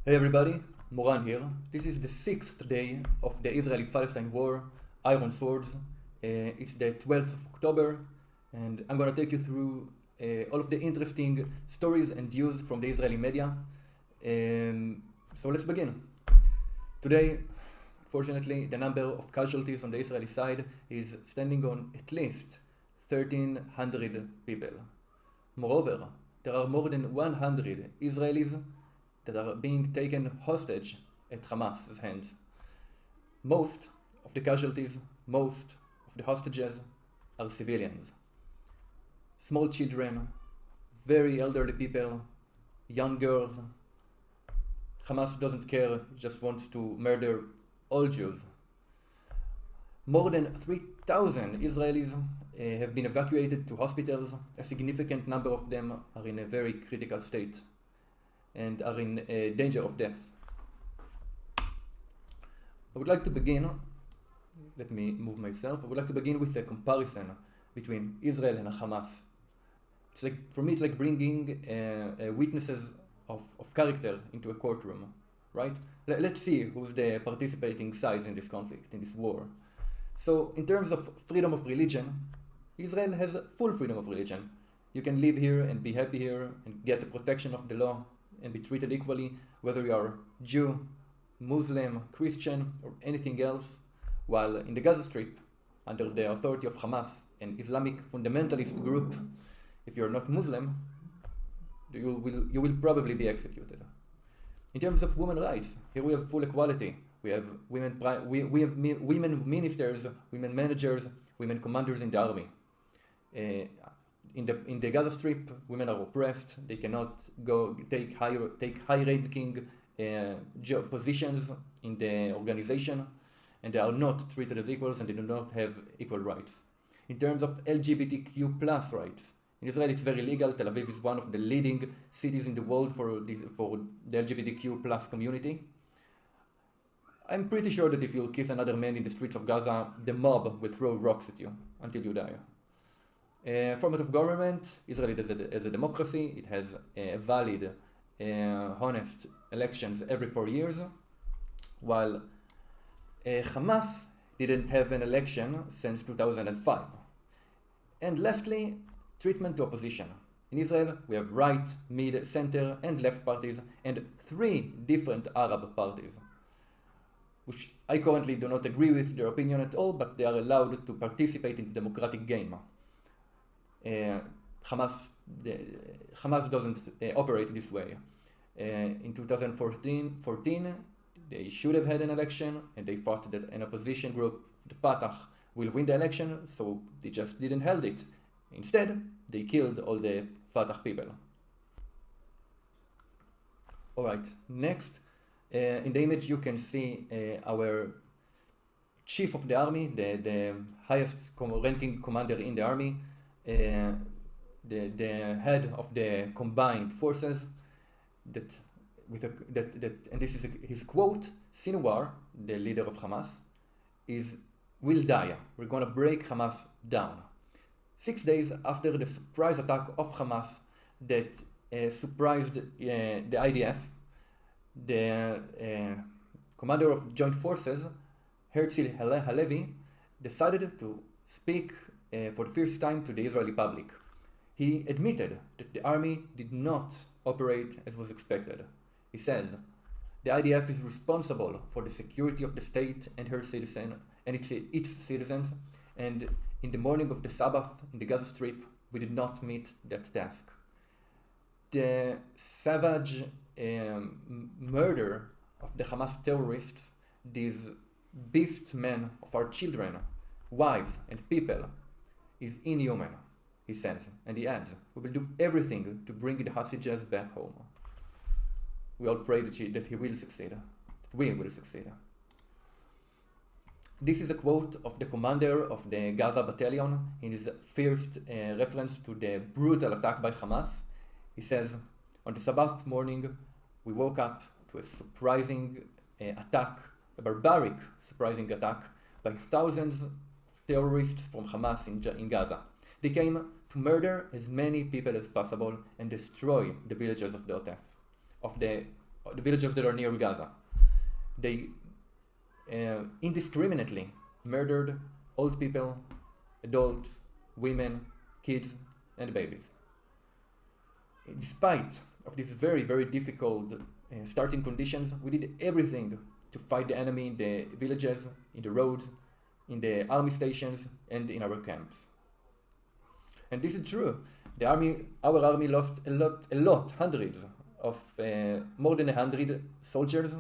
Hey everybody, Moran here. This is the 6th day of the Israeli-Palestine war, Iron Swords. It's the 12th of October, and I'm gonna take you through all of the interesting stories and news from the Israeli media. So let's begin. Today, fortunately, the number of casualties on the Israeli side is standing on at least 1,300 people. Moreover, there are more than 100 Israelis that are being taken hostage at Hamas's hands. Most of the casualties, most of the hostages are civilians. Small children, very elderly people, young girls. Hamas doesn't care, just wants to murder all Jews. More than 3,000 Israelis have been evacuated to hospitals. A significant number of them are in a very critical state and are in danger of death. I would like to begin, let me move myself, I would like to begin with a comparison between Israel and Hamas. For me, it's like bringing witnesses of character into a courtroom, right? Let's see who's the participating sides in this conflict, in this war. So, in terms of freedom of religion, Israel has full freedom of religion. You can live here and be happy here and get the protection of the law and be treated equally, whether you are Jew, Muslim, Christian, or anything else, while in the Gaza Strip, under the authority of Hamas, an Islamic fundamentalist group, if you're not Muslim, you will probably be executed. In terms of women's rights, here we have full equality. We have women ministers, women managers, women commanders in the army. In the Gaza Strip, women are oppressed. They cannot go take high-ranking positions in the organization, and they are not treated as equals, and they do not have equal rights. In terms of LGBTQ plus rights, in Israel it's very legal. Tel Aviv is one of the leading cities in the world for the LGBTQ plus community. I'm pretty sure that if you kiss another man in the streets of Gaza, the mob will throw rocks at you until you die. Format of government, Israel is a democracy. It has valid, honest elections every 4 years, while Hamas didn't have an election since 2005. And lastly, treatment to opposition. In Israel, we have right, mid, center, and left parties, and 3 different Arab parties, which I currently do not agree with their opinion at all, but they are allowed to participate in the democratic game. Hamas doesn't operate this way. In 2014, they should have had an election, and they thought that an opposition group, the Fatah, will win the election, so they just didn't hold it. Instead, they killed all the Fatah people. Alright, next, in the image you can see our chief of the army, the highest ranking commander in the army, the head of the combined forces, and this is his quote: Sinwar, the leader of Hamas, will die. We're gonna break Hamas down. 6 days after the surprise attack of Hamas that surprised the IDF, the commander of joint forces, Herzl Halevi, decided to speak for the first time to the Israeli public. He admitted that the army did not operate as was expected. He says, the IDF is responsible for the security of the state and its citizens, and in the morning of the Sabbath in the Gaza Strip, we did not meet that task. The savage murder of the Hamas terrorists, these beast men of our children, wives, and people, is inhuman, he says, and he adds, we will do everything to bring the hostages back home. We all pray that he will succeed, that we will succeed. This is a quote of the commander of the Gaza battalion in his first reference to the brutal attack by Hamas. He says, on the Sabbath morning, we woke up to a surprising attack, a barbaric surprising attack by thousands of terrorists from Hamas in Gaza. They came to murder as many people as possible and destroy the villages of the the villages that are near Gaza. They indiscriminately murdered old people, adults, women, kids, and babies. Despite of these very, very difficult starting conditions, we did everything to fight the enemy in the villages, in the roads, in the army stations, and in our camps. And this is true. Our army lost a lot, hundreds of, more than 100 soldiers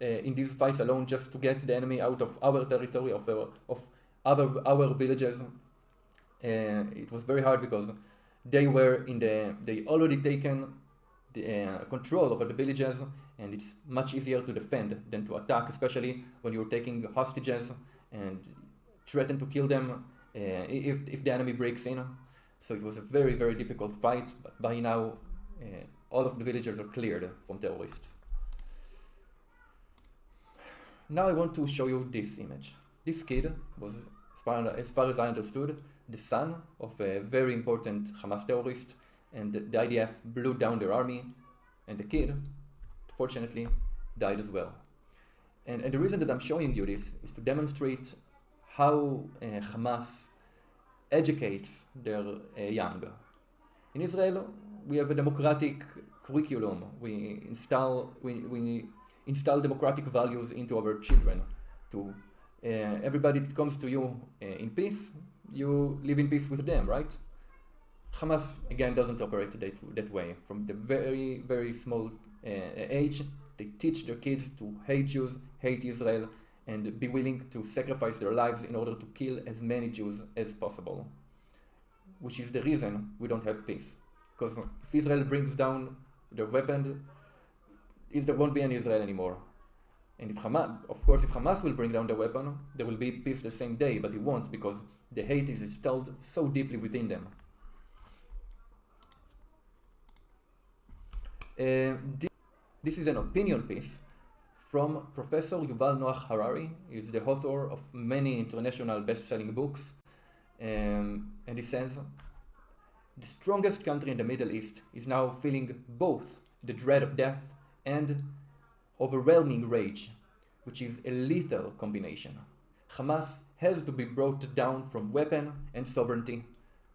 in these fights alone, just to get the enemy out of our territory, of our villages. It was very hard because they already taken the control over the villages, and it's much easier to defend than to attack, especially when you're taking hostages and threaten to kill them if the enemy breaks in. So it was a very, very difficult fight, but by now all of the villages are cleared from terrorists. Now I want to show you this image. This kid was, as far as I understood, the son of a very important Hamas terrorist, and the IDF blew down their army, and the kid, fortunately, died as well. And the reason that I'm showing you this is to demonstrate how Hamas educates their young. In Israel, we have a democratic curriculum. We install democratic values into our children. To everybody that comes to you in peace, you live in peace with them, right? Hamas, again, doesn't operate that way. From the very, very small age, they teach their kids to hate Jews, hate Israel, and be willing to sacrifice their lives in order to kill as many Jews as possible. Which is the reason we don't have peace. Because if Israel brings down their weapon, there won't be any Israel anymore. And if Hamas will bring down their weapon, there will be peace the same day, but it won't, because the hate is installed so deeply within them. This is an opinion piece from Professor Yuval Noah Harari. He's the author of many international best-selling books. And he says, the strongest country in the Middle East is now feeling both the dread of death and overwhelming rage, which is a lethal combination. Hamas has to be brought down from weapon and sovereignty,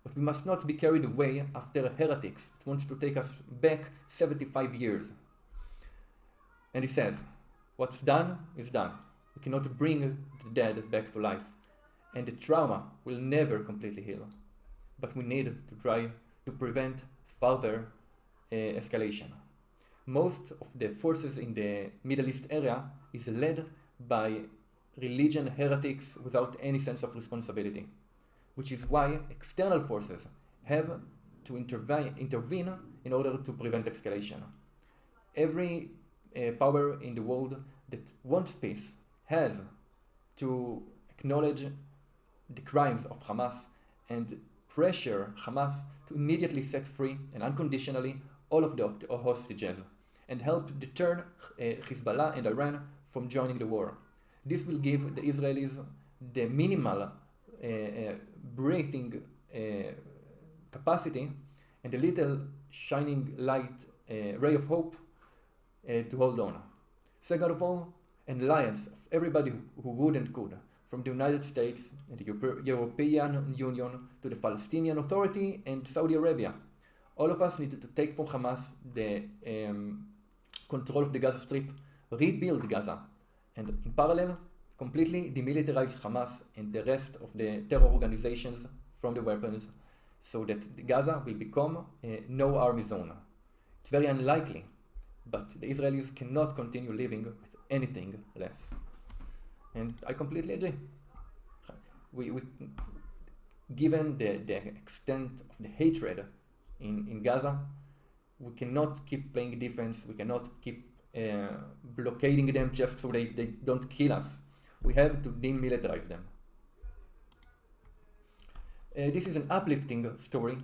but we must not be carried away after heretics that wants to take us back 75 years. And he says, what's done is done. We cannot bring the dead back to life, and the trauma will never completely heal. But we need to try to prevent further escalation. Most of the forces in the Middle East area is led by religion heretics without any sense of responsibility, which is why external forces have to intervene in order to prevent escalation. Every power in the world that wants peace has to acknowledge the crimes of Hamas and pressure Hamas to immediately set free and unconditionally all of the hostages and help deter Hezbollah and Iran from joining the war. This will give the Israelis the minimal breathing capacity and a little shining light ray of hope to hold on. Second of all, an alliance of everybody who would and could, from the United States and the European Union to the Palestinian Authority and Saudi Arabia. All of us need to take from Hamas the control of the Gaza Strip, rebuild Gaza, and in parallel, completely demilitarize Hamas and the rest of the terror organizations from the weapons, so that Gaza will become a no-army zone. It's very unlikely, but the Israelis cannot continue living with anything less. And I completely agree. Given the extent of the hatred in Gaza, we cannot keep playing defense, we cannot keep blockading them just so they don't kill us. We have to demilitarize them. This is an uplifting story.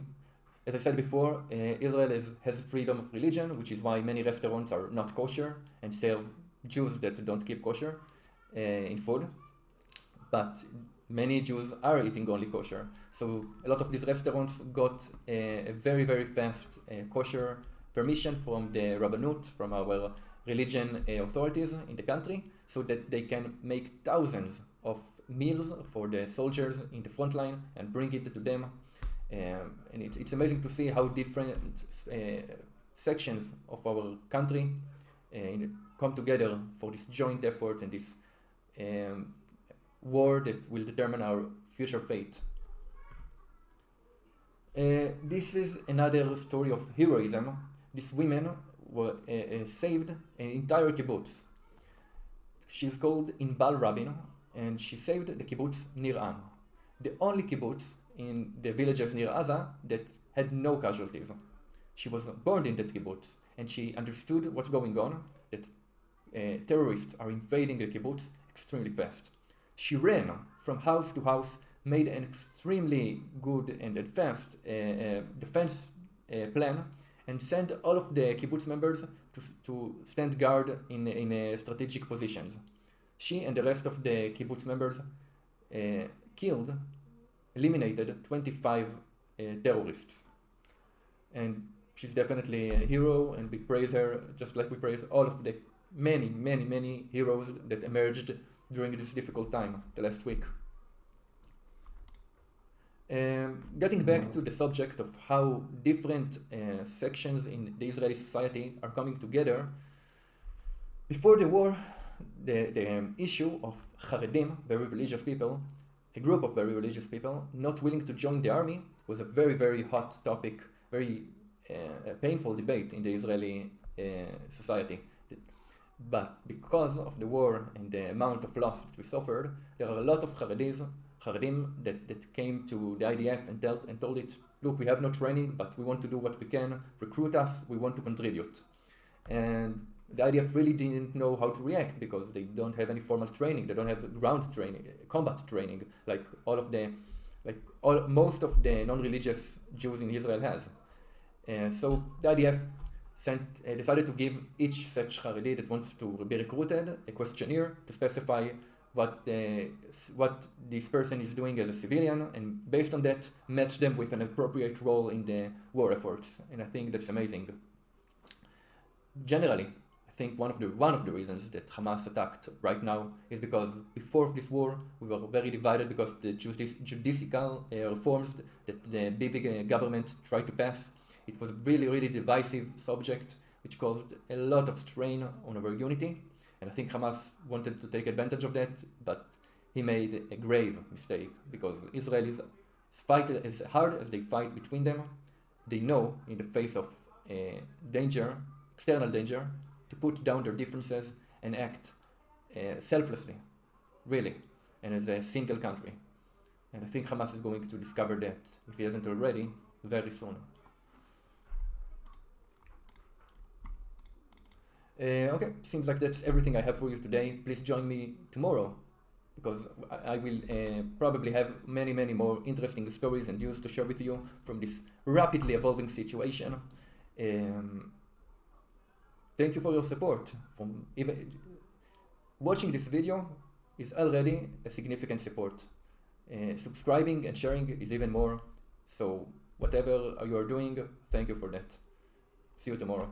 As I said before, Israel has freedom of religion, which is why many restaurants are not kosher and serve Jews that don't keep kosher in food. But many Jews are eating only kosher. So a lot of these restaurants got a very, very fast kosher permission from the Rabbanut, from our religion authorities in the country so that they can make thousands of meals for the soldiers in the front line and bring it to them. And it's amazing to see how different sections of our country come together for this joint effort and this war that will determine our future fate. This is another story of heroism. These women were saved an entire kibbutz. She's called Inbal Rabin, and she saved the kibbutz Nir Am, the only kibbutz in the villages near Gaza that had no casualties. She was born in that kibbutz, and she understood what's going on, that terrorists are invading the kibbutz extremely fast. She ran from house to house, made an extremely good and advanced defense plan, and sent all of the kibbutz members to stand guard in strategic positions. She and the rest of the kibbutz members eliminated 25 terrorists. And she's definitely a hero, and we praise her just like we praise all of the many heroes that emerged during this difficult time, the last week. Getting back to the subject of how different sections in the Israeli society are coming together, before the war, the issue of Haredim, very religious people, a group of very religious people, not willing to join the army, was a very hot topic, very painful debate in the Israeli society. But because of the war and the amount of loss that we suffered, there are a lot of Haredim that came to the IDF and told it, look, we have no training, but we want to do what we can, recruit us, we want to contribute. And the IDF really didn't know how to react because they don't have any formal training, they don't have ground training, combat training, like most of the non-religious Jews in Israel has. So the IDF decided to give each such Haredi that wants to be recruited a questionnaire to specify what this person is doing as a civilian, and based on that match them with an appropriate role in the war efforts. And I think that's amazing. Generally, I think one of the reasons that Hamas attacked right now is because before this war we were very divided because the judicial reforms that the Bibi government tried to pass. It was a really divisive subject which caused a lot of strain on our unity. And I think Hamas wanted to take advantage of that, but he made a grave mistake because Israelis fight as hard as they fight between them. They know in the face of danger, external danger, to put down their differences and act selflessly, really, and as a single country. And I think Hamas is going to discover that, if he hasn't already, very soon. Okay, seems like that's everything I have for you today. Please join me tomorrow because I will probably have many more interesting stories and news to share with you from this rapidly evolving situation. Thank you for your support. Watching this video is already a significant support. Subscribing and sharing is even more. So whatever you are doing, thank you for that. See you tomorrow.